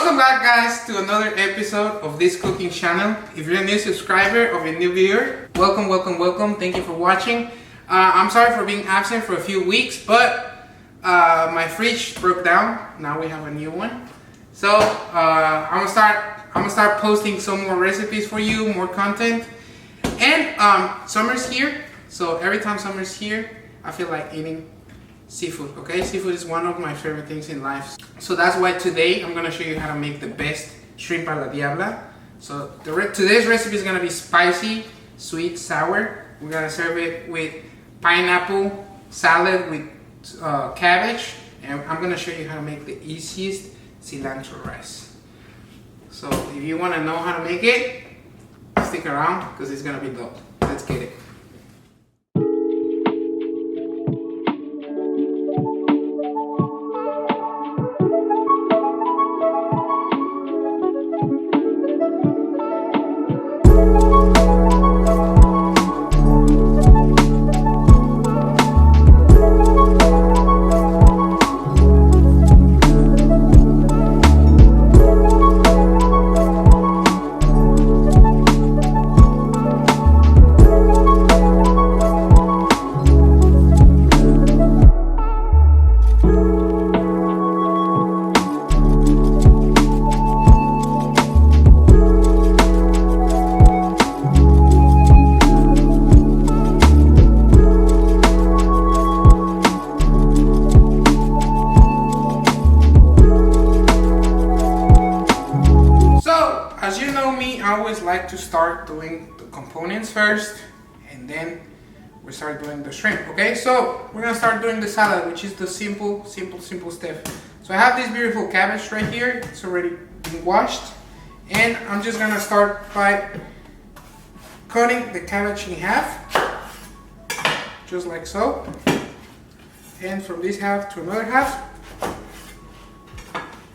Welcome back, guys, to another episode of this cooking channel. If you're a new subscriber or a new viewer, welcome. Thank you for watching. I'm sorry for being absent for a few weeks, but my fridge broke down. Now we have a new one. So I'm gonna start posting some more recipes for you, more content. And summer's here, so every time summer's here, I feel like eating seafood. Okay, seafood is one of my favorite things in life. So that's why today I'm gonna show you how to make the best shrimp a la diabla. So today's recipe is gonna be spicy, sweet, sour. We're gonna serve it with pineapple salad with cabbage, and I'm gonna show you how to make the easiest cilantro rice. So if you want to know how to make it, stick around because it's gonna be dope. Let's get it. I always like to start doing the components first, and then we start doing the shrimp. Okay, so we're gonna start doing the salad, which is the simple step. So I have this beautiful cabbage right here. It's already been washed, and I'm just gonna start by cutting the cabbage in half, just like so, and from this half to another half,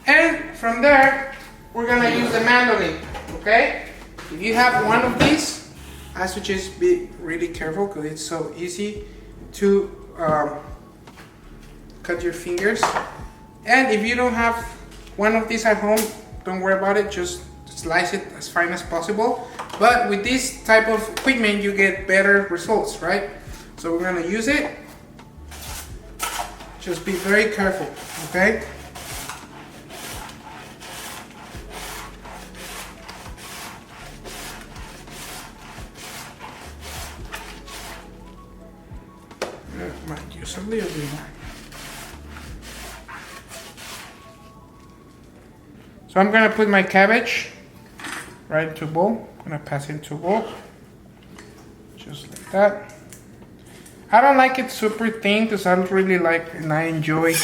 and from there we're gonna use the mandolin. Okay, if you have one of these, I suggest be really careful because it's so easy to cut your fingers. And if you don't have one of these at home, don't worry about it, just slice it as fine as possible. But with this type of equipment, you get better results, right? So we're gonna use it. Just be very careful, okay? Might use a little bit more. So I'm gonna put my cabbage right into a bowl. I'm gonna pass it into a bowl, just like that. I don't like it super thin because I don't really like, and I enjoy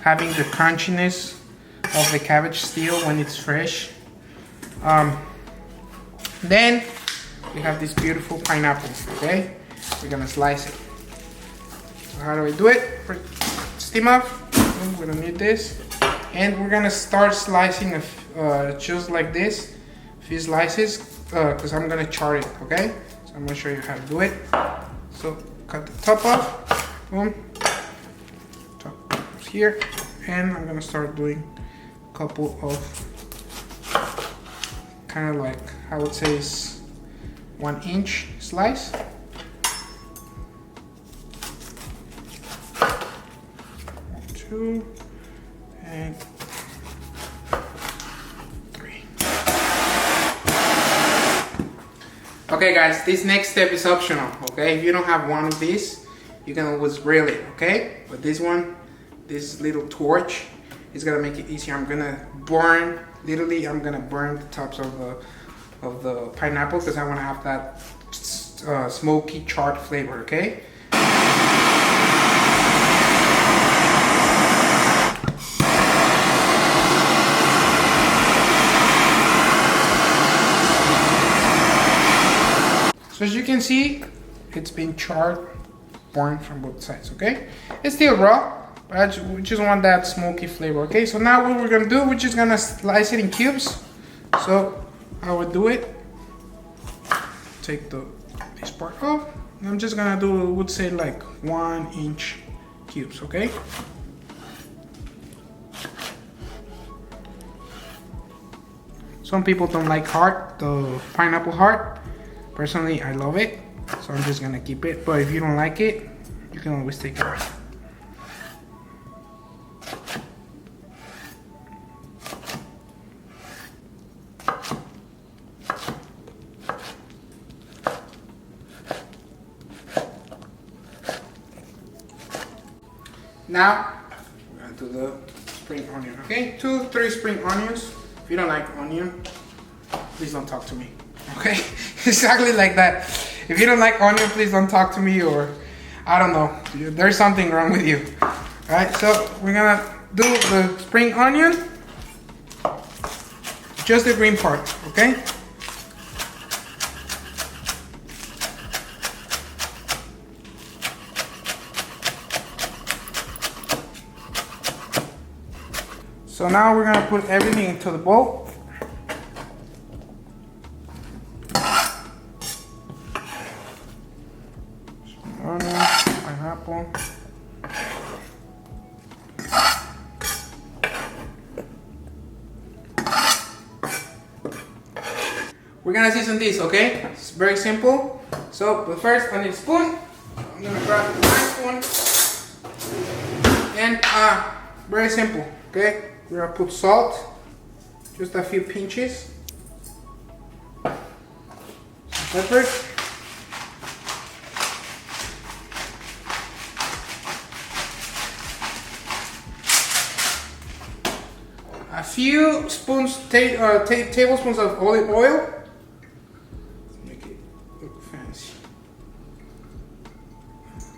having the crunchiness of the cabbage still when it's fresh. Then we have this beautiful pineapple. Okay, we're gonna slice it. So how do I do it? Steam up. We're gonna need this, and we're gonna start slicing just like this, a few slices, because I'm gonna char it. Okay, so I'm gonna show you how to do it. So cut the top off, boom, top goes here, and I'm gonna start doing a couple of kind of like, I would say is 1 inch slice. 2 and 3. Okay, guys, this next step is optional. Okay, if you don't have one of these, you can always grill it. Okay, but this one, this little torch, is gonna make it easier. I'm gonna burn, literally, I'm gonna burn the tops of the pineapple because I want to have that smoky charred flavor. Okay. So as you can see, it's been charred, burned from both sides, okay? It's still raw, but we just want that smoky flavor, okay? So now what we're gonna do, we're just gonna slice it in cubes. So I would do it. Take this part off. And I'm just gonna do, I would say like 1 inch cubes, okay? Some people don't like heart, the pineapple heart. Personally, I love it, so I'm just gonna keep it. But if you don't like it, you can always take it off. Now, we're gonna do the spring onion, okay? 2-3 spring onions. If you don't like onion, please don't talk to me, okay? Exactly like that. If you don't like onion, please don't talk to me, or I don't know, there's something wrong with you. All right, so we're gonna do the spring onion, just the green part, okay? So now we're gonna put everything into the bowl. Onion, pineapple. We're gonna season this, okay? It's very simple. So, but first I need a spoon. I'm gonna grab the nice one. And very simple, okay? We're gonna put salt, just a few pinches. Some pepper. A few spoons, tablespoons of olive oil. Make it look fancy.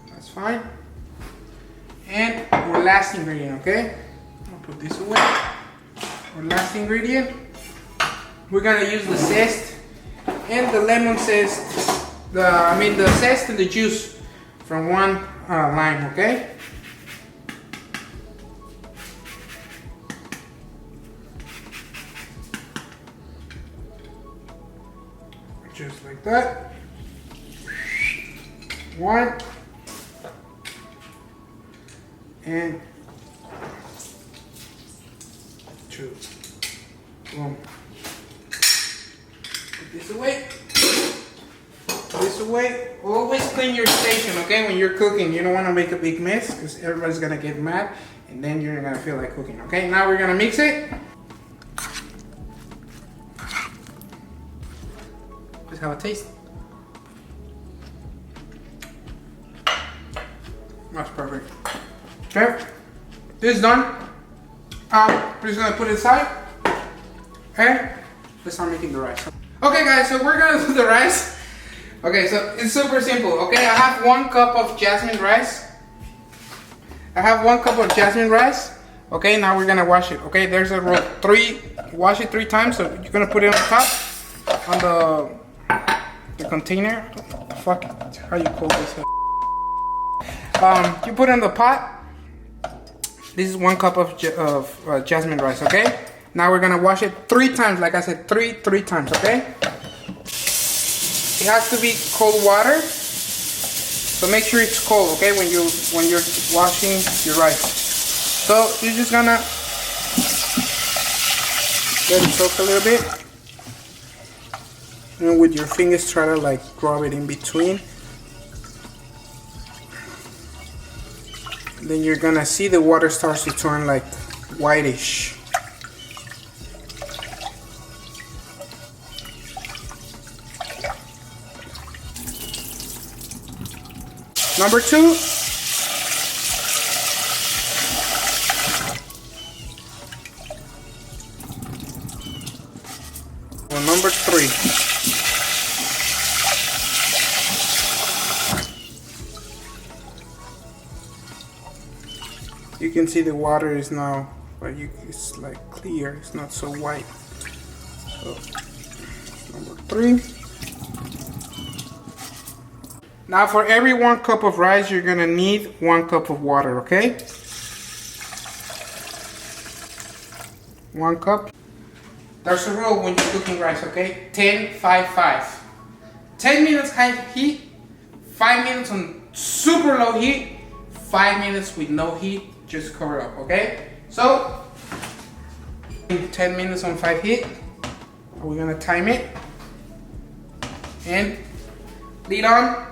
That's fine. And our last ingredient, okay? I'll put this away. Our last ingredient. We're gonna use the zest and the lemon zest. The zest and the juice from one lime, okay? Just like that. One. And two. Boom. Put this away. Put this away. Always clean your station, okay? When you're cooking, you don't want to make a big mess because everybody's gonna get mad and then you're gonna feel like cooking, okay? Now we're gonna mix it. Just have a taste. That's perfect. Okay, this is done. We're just gonna put it aside. Okay, let's start making the rice. Okay, guys, so we're gonna do the rice. Okay, so it's super simple. Okay, I have 1 cup of jasmine rice. Okay, now we're gonna wash it. Okay, there's a rule. Wash it 3 times. So you're gonna put it on top, on the container. What the fuck? How you call this? You put it in the pot. This is 1 cup of jasmine rice, okay? Now we're gonna wash it 3 times, like I said, three times, okay? It has to be cold water, so make sure it's cold, okay? When you're washing your rice. So you're just gonna let it soak a little bit, and with your fingers try to like rub it in between. Then you're gonna see the water starts to turn like whitish. Number 2. Or number 3. You can see the water is now, but it's like clear, it's not so white. So, number 3. Now for every 1 cup of rice, you're gonna need 1 cup of water, okay? 1 cup. There's a rule when you're cooking rice, okay? 10-5-5. 10 minutes high heat, 5 minutes on super low heat, 5 minutes with no heat, just cover it up, okay? So, 10 minutes on 5 heat, We're gonna time it. And lid on.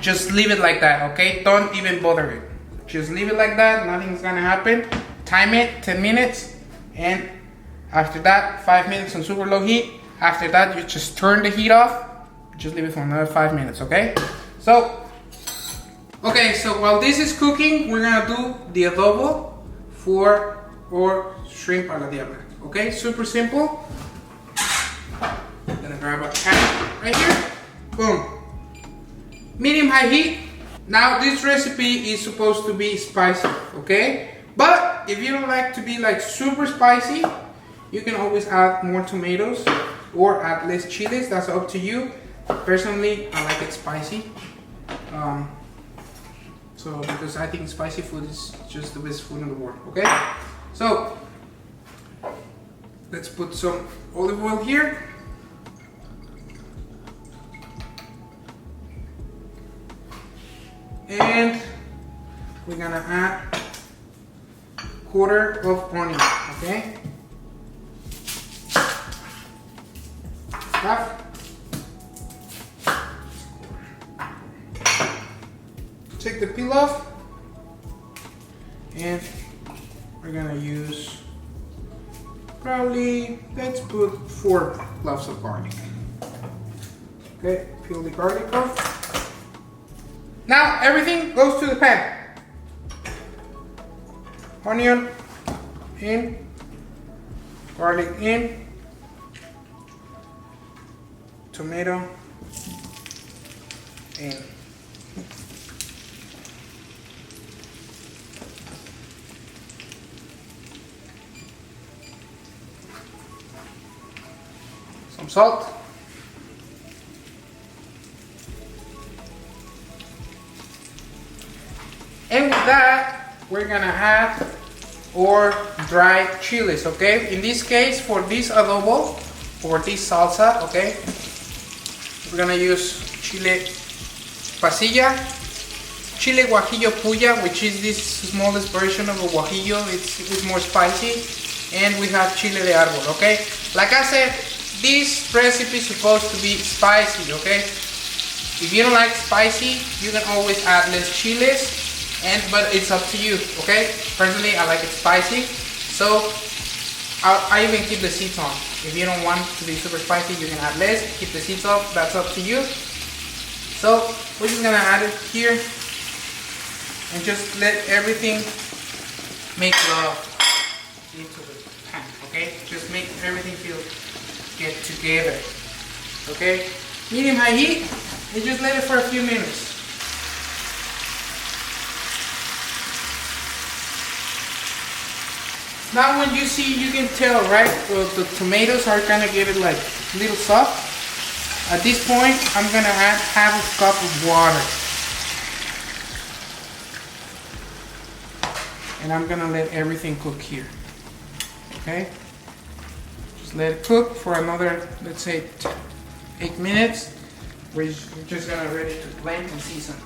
Just leave it like that, okay? Don't even bother it. Just leave it like that, nothing's gonna happen. Time it, 10 minutes. And after that, 5 minutes on super low heat. After that, you just turn the heat off. Just leave it for another 5 minutes, okay? So while this is cooking, we're gonna do the adobo for our shrimp a la diabla, okay? Super simple. I'm gonna grab a pan right here. Boom. Medium-high heat. Now this recipe is supposed to be spicy, okay? But if you don't like to be like super spicy, you can always add more tomatoes or add less chiles. That's up to you. Personally, I like it spicy. So because I think spicy food is just the best food in the world, okay? So let's put some olive oil here. And we're gonna add quarter of onion, okay? Half. Take the peel off, and we're gonna use probably, let's put 4 cloves of garlic. Okay, peel the garlic off. Now everything goes to the pan. Onion in, garlic in, tomato in. Some salt. And with that, we're gonna add our dry chiles, okay? In this case, for this adobo, for this salsa, okay, we're gonna use chile pasilla, chile guajillo puya, which is this smallest version of a guajillo. It's more spicy, and we have chile de arbol, okay? Like I said, this recipe is supposed to be spicy, okay? If you don't like spicy, you can always add less chiles. But it's up to you, okay? Personally, I like it spicy, so I even keep the seeds on. If you don't want to be super spicy, you can add less, keep the seeds off, that's up to you. So we're just gonna add it here and just let everything make love into the pan, okay? Just make everything get together, okay? Medium-high heat, and just let it for a few minutes. Now when you see, you can tell, right? Well, the tomatoes are gonna get it like a little soft. At this point, I'm gonna add half a cup of water. And I'm gonna let everything cook here, okay? Just let it cook for another, let's say, 8 minutes. We're just gonna ready to blend and season.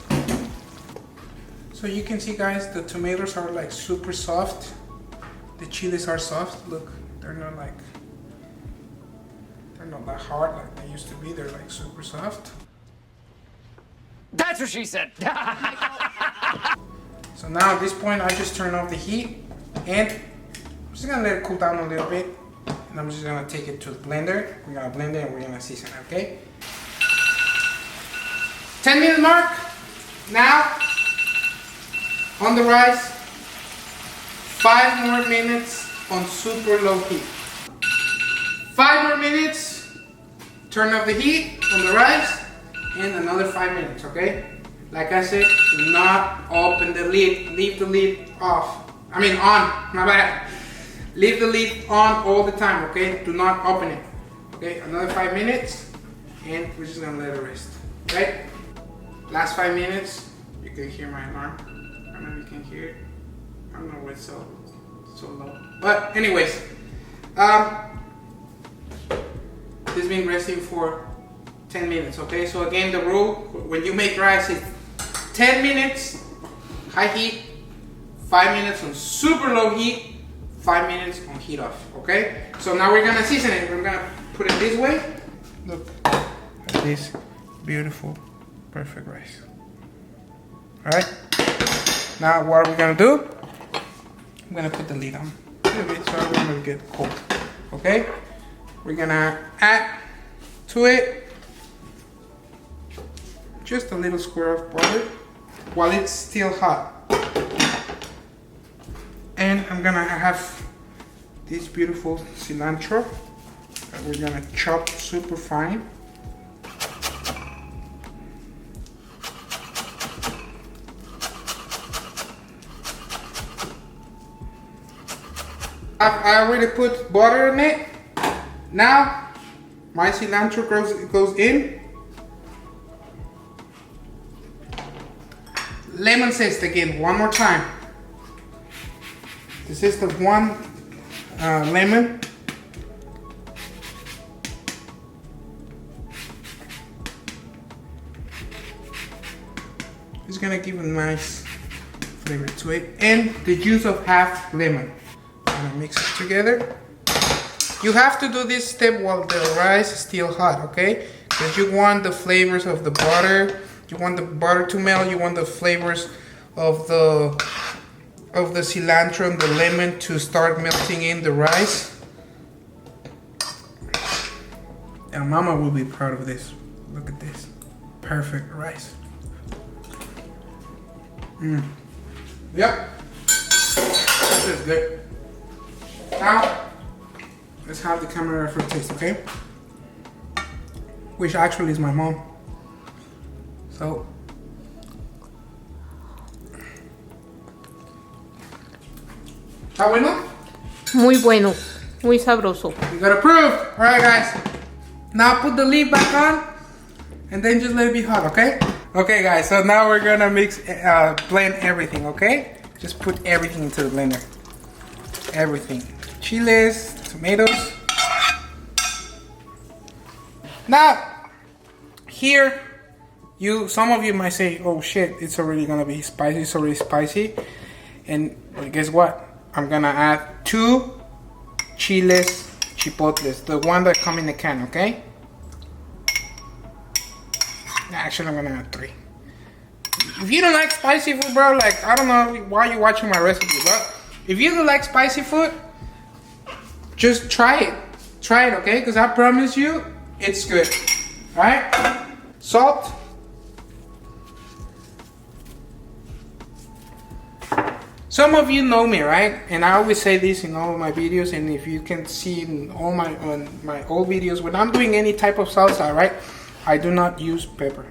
So you can see, guys, the tomatoes are like super soft. The chiles are soft. Look, they're not that hard like they used to be. They're like super soft. That's what she said. So now at this point, I just turn off the heat, and I'm just gonna let it cool down a little bit, and I'm just gonna take it to the blender. We're gonna blend it and we're gonna season it, okay? 10-minute mark. Now on the rice. 5 more minutes on super low heat. 5 more minutes, turn off the heat on the rice, and another 5 minutes, okay? Like I said, do not open the lid, leave the lid off. I mean on, my bad. Leave the lid on all the time, okay? Do not open it, okay? Another 5 minutes, and we're just gonna let it rest, right? Last 5 minutes, you can hear my alarm. I don't know if you can hear it. I don't know why it's so low. But anyways, this has been resting for 10 minutes, okay? So again, the rule, when you make rice, is 10 minutes, high heat, 5 minutes on super low heat, 5 minutes on heat off, okay? So now we're gonna season it. We're gonna put it this way. Look at this beautiful, perfect rice. All right, now what are we gonna do? I'm gonna put the lid on a little bit so it won't get cold, okay? We're gonna add to it just a little square of butter while it's still hot. And I'm gonna have this beautiful cilantro that we're gonna chop super fine. I already put butter in it. Now my cilantro goes in. Lemon zest again, one more time. This is the one lemon. It's gonna give a nice flavor to it. And the juice of half lemon. I'm gonna mix it together. You have to do this step while the rice is still hot, okay? Because you want the flavors of the butter. You want the butter to melt. You want the flavors of the cilantro and the lemon to start melting in the rice. And Mama will be proud of this. Look at this. Perfect rice. Yep. This is good. Now, let's have the camera for a taste, okay? Which actually is my mom. So. ¿Está bueno? Muy bueno, muy sabroso. You got approved. All right, guys. Now put the lid back on, and then just let it be hot, okay? Okay, guys. So now we're gonna blend everything, okay? Just put everything into the blender. Everything. Chiles, tomatoes. Now, here, some of you might say, "Oh shit, it's already gonna be spicy. It's already spicy." And well, guess what? I'm gonna add 2 chiles chipotles, the one that come in the can, okay? Actually, I'm gonna add 3. If you don't like spicy food, bro, like, I don't know why you're watching my recipe, but if you don't like spicy food, just try it. Try it, okay? Because I promise you, it's good. Alright? Salt. Some of you know me, right? And I always say this in all of my videos, and if you can see in all my old videos, when I'm doing any type of salsa, right, I do not use pepper.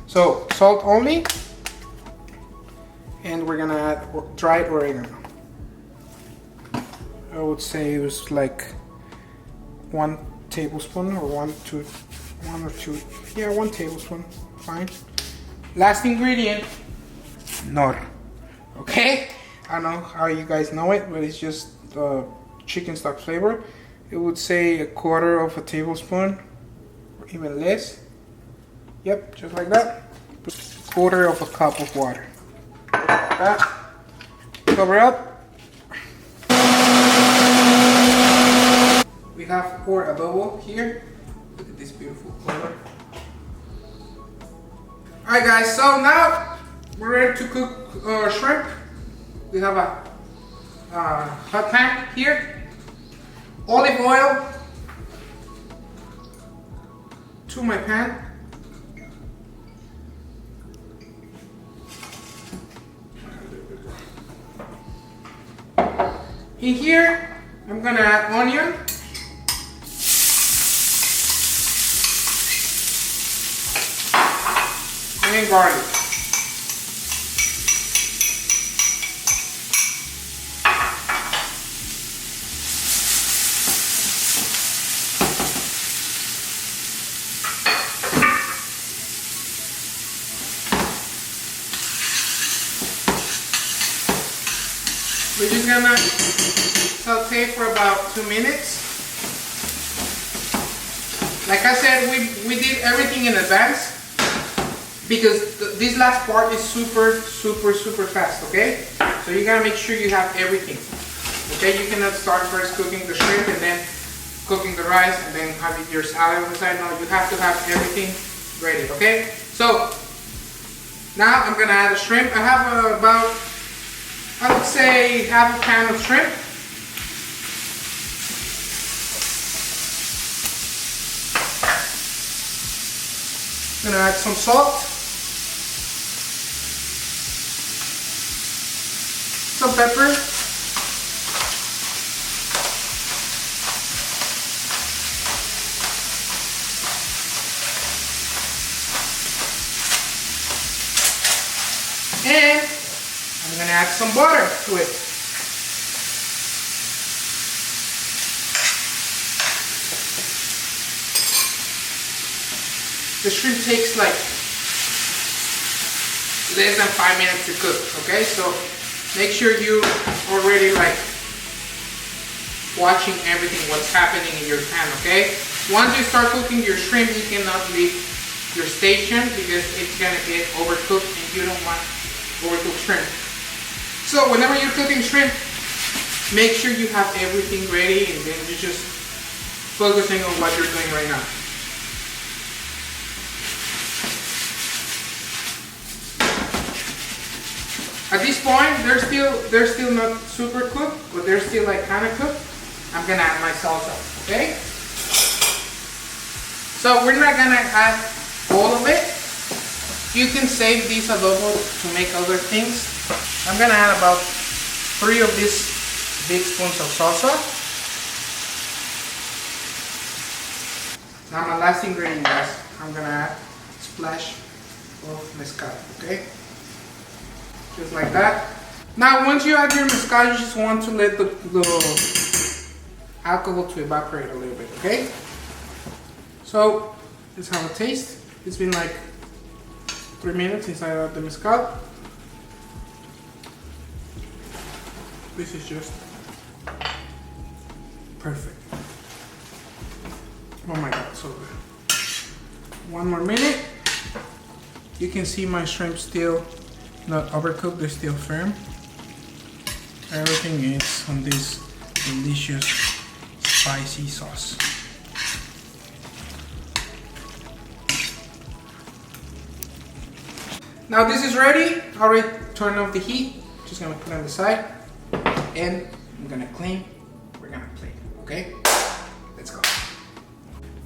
So salt only, and we're gonna add dried oregano. I would say it was like 1 tablespoon or 1 or 2. Yeah, 1 tablespoon, fine. Last ingredient, knor. Okay? I don't know how you guys know it, but it's just chicken stock flavor. It would say 1/4 of a tablespoon, or even less. Yep, just like that. 1/4 of a cup of water. Like that. Cover up. We have our adobo here. Look at this beautiful color. Alright guys, so now we're ready to cook our shrimp. We have a hot pan here. Olive oil to my pan. In here, I'm gonna add onion. And garlic. We're just gonna saute for about 2 minutes. Like I said, we did everything in advance because this last part is super fast, okay? So you gotta make sure you have everything. Okay, you cannot start first cooking the shrimp and then cooking the rice and then having your salad on the side. No, you have to have everything ready, okay? So, now I'm gonna add the shrimp. I have about, I would say, half a can of shrimp. I'm gonna add some salt, some pepper, and I'm gonna add some butter to it. The shrimp takes like less than 5 minutes to cook, okay? So make sure you already like watching everything, what's happening in your pan, okay? Once you start cooking your shrimp, you cannot leave your station because it's gonna get overcooked and you don't want overcooked shrimp. So whenever you're cooking shrimp, make sure you have everything ready and then you're just focusing on what you're doing right now. At this point, they're still not super cooked, but they're still like kind of cooked. I'm gonna add my salsa, okay? So we're not gonna add all of it. You can save these adobo to make other things. I'm gonna add about 3 of these big spoons of salsa. Now my last ingredient, guys, I'm gonna add a splash of mezcal, okay? Just like that. Now once you add your mezcal, you just want to let the alcohol to evaporate a little bit, okay? So let's have a taste. It's been like 3 minutes since I added the mezcal. This is just perfect. Oh my god, so good. 1 more minute. You can see my shrimp still not overcooked, they're still firm. Everything is on this delicious spicy sauce. Now this is ready. I already turned off the heat. Just gonna put it on the side and I'm gonna clean. We're gonna plate, okay? Let's go.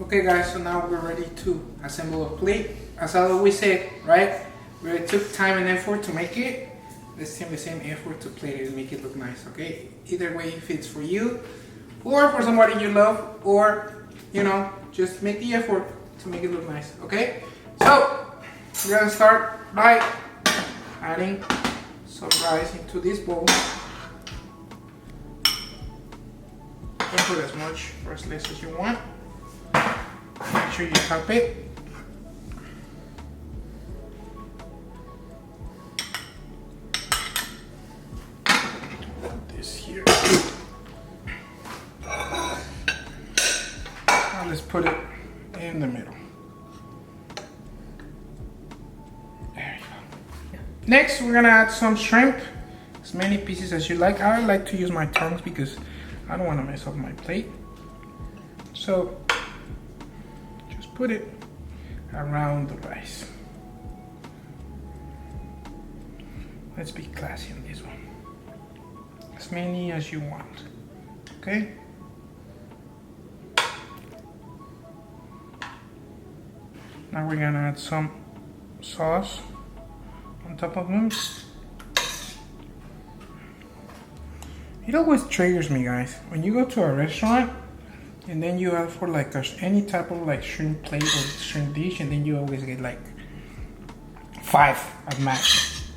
Okay guys, so now we're ready to assemble a plate. As I always say, right? We took time and effort to make it. Let's take the same effort to plate it and make it look nice, okay? Either way, if it's for you or for somebody you love, or, you know, just make the effort to make it look nice, okay? So, we're gonna start by adding some rice into this bowl. Don't put as much or as less as you want. Make sure you top it. Let's put it in the middle. There you go. Next, we're gonna add some shrimp, as many pieces as you like. I like to use my tongs because I don't want to mess up my plate. So just put it around the rice. Let's be classy on this one. As many as you want. Okay? Now we're gonna add some sauce on top of them. It always triggers me, guys. When you go to a restaurant and then you ask for like any type of like shrimp plate or shrimp dish, and then you always get like 5 at max.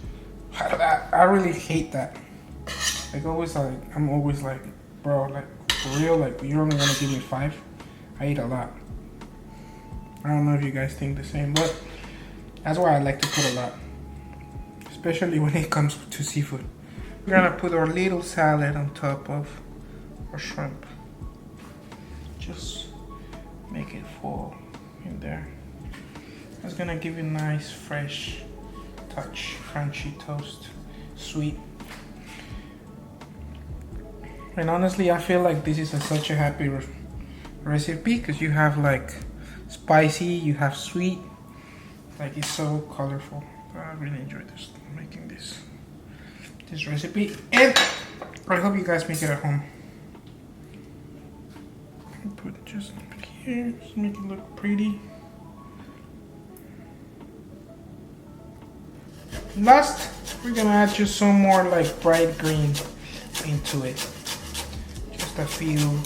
I really hate that. Like I'm always like, bro, like for real, like you're only gonna give me 5? I eat a lot. I don't know if you guys think the same, but that's why I like to put a lot, especially when it comes to seafood. We're gonna put our little salad on top of our shrimp. Just make it fall in there. That's gonna give you a nice fresh touch, crunchy toast, sweet. And honestly, I feel like this is such a happy recipe because you have like spicy, you have sweet, like it's so colorful. I really enjoy this, making this recipe, and I hope you guys make it at home. Put just here, just make it look pretty. Last, we're gonna add just some more like bright green into it. Just a few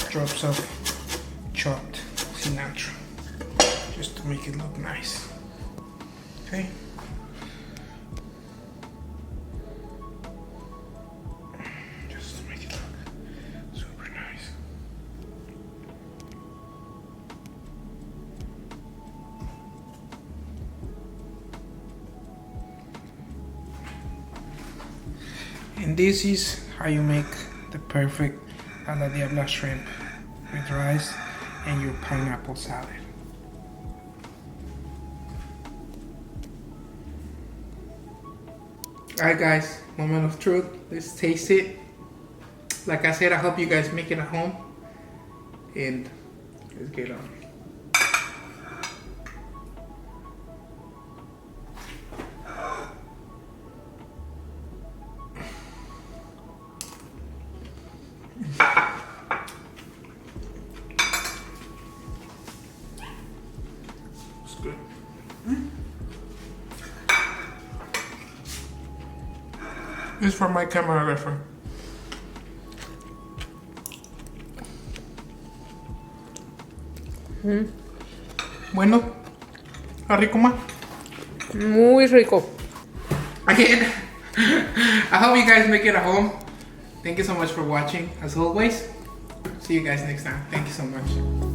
drops of chopped cilantro, just to make it look nice. Okay. Just to make it look super nice. And this is how you make the perfect a la diabla shrimp with rice and your pineapple salad. Alright guys, moment of truth. Let's taste it. Like I said, I hope you guys make it at home. And let's get on. It's good. This is for my cameragrapher. Bueno, ¿está rico más? Muy rico. Again, I hope you guys make it at home. Thank you so much for watching. As always, see you guys next time. Thank you so much.